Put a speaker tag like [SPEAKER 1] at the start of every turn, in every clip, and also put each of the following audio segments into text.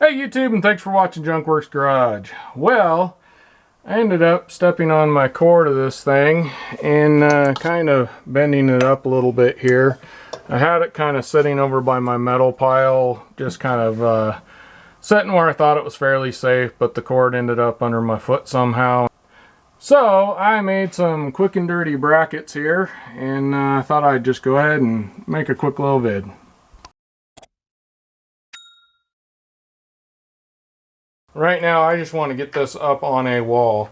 [SPEAKER 1] Hey YouTube, and thanks for watching Junkworks Garage. Well, I ended up stepping on my core to this thing and kind of bending it up a little bit here. I had it kind of sitting over by my metal pile, just kind of sitting where I thought it was fairly safe, but the cord ended up under my foot somehow. So I made some quick and dirty brackets here, and I thought I'd just go ahead and make a quick little vid. Right now I just want to get this up on a wall.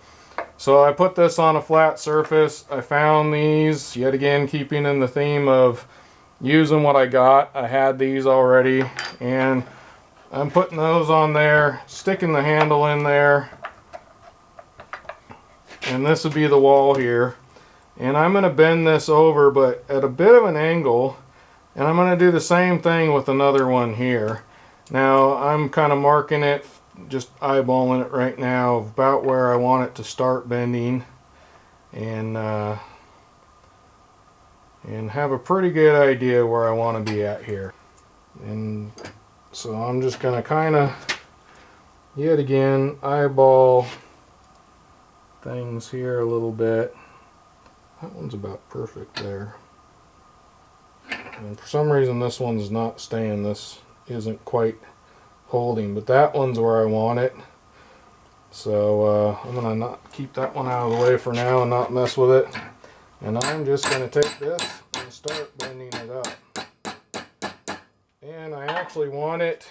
[SPEAKER 1] So I put this on a flat surface. I found these, yet again keeping in the theme of using what I got. I had these already and I'm putting those on there, sticking the handle in there, and this would be the wall here. And I'm going to bend this over, but at a bit of an angle, and I'm going to do the same thing with another one here. Now I'm kind of marking it, just eyeballing it right now about where I want it to start bending, and have a pretty good idea where I want to be at here. And so I'm just going to kind of yet again eyeball things here a little bit. That one's about perfect there, and for some reason this one's not staying. This isn't quite holding, but that one's where I want it. So I'm gonna not keep that one out of the way for now and not mess with it, and I'm just gonna take this and start bending it up. And I actually want it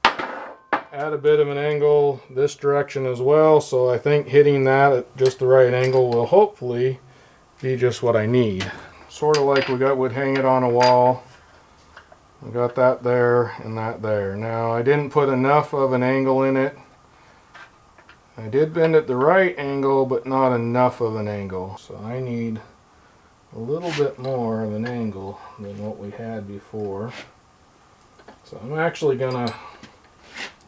[SPEAKER 1] at a bit of an angle this direction as well, so I think hitting that at just the right angle will hopefully be just what I need. Sort of like we would hang it on a wall. I got that there and that there. Now I didn't put enough of an angle in it. I did bend it the right angle, but not enough of an angle. So I need a little bit more of an angle than what we had before. So I'm actually gonna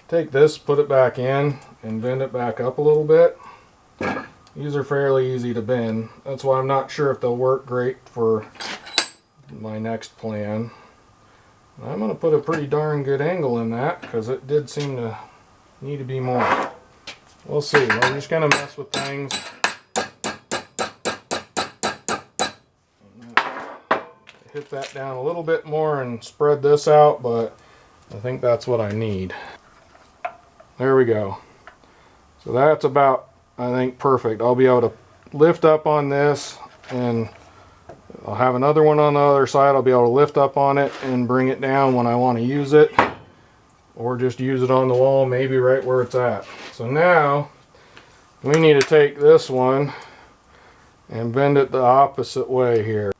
[SPEAKER 1] take this, put it back in, and bend it back up a little bit. These are fairly easy to bend. That's why I'm not sure if they'll work great for my next plan. I'm going to put a pretty darn good angle in that because it did seem to need to be more. We'll see. We're just going to mess with things. Hit that down a little bit more and spread this out, but I think that's what I need. There we go. So that's about, I think, perfect. I'll be able to lift up on this, and I'll have another one on the other side. I'll be able to lift up on it and bring it down when I want to use it, or just use it on the wall, maybe right where it's at. So now we need to take this one and bend it the opposite way here.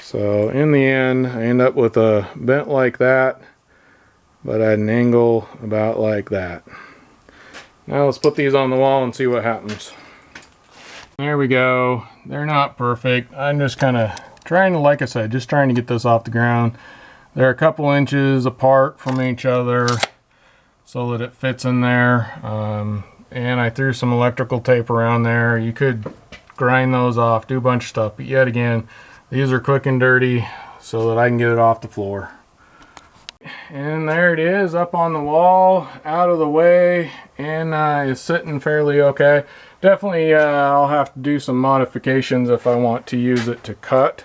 [SPEAKER 1] So in the end I end up with a bent like that, but at an angle about like that. Now let's put these on the wall and see what happens. There we go. They're not perfect. I'm just kind of trying to, like I said, just trying to get this off the ground. They're a couple inches apart from each other so that it fits in there. And I threw some electrical tape around there. You could grind those off, do a bunch of stuff, but yet again, these are quick and dirty so that I can get it off the floor. And there it is, up on the wall, out of the way, and is sitting fairly okay. Definitely I'll have to do some modifications if I want to use it to cut,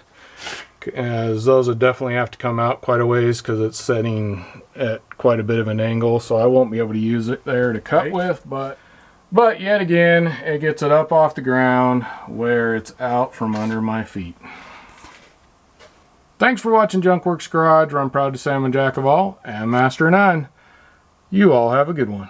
[SPEAKER 1] as those would definitely have to come out quite a ways because it's setting at quite a bit of an angle, so I won't be able to use it there to cut with, but yet again it gets it up off the ground where it's out from under my feet. Thanks for watching Junkworks Garage, where I'm proud to say I'm a jack of all and master of none. You all have a good one.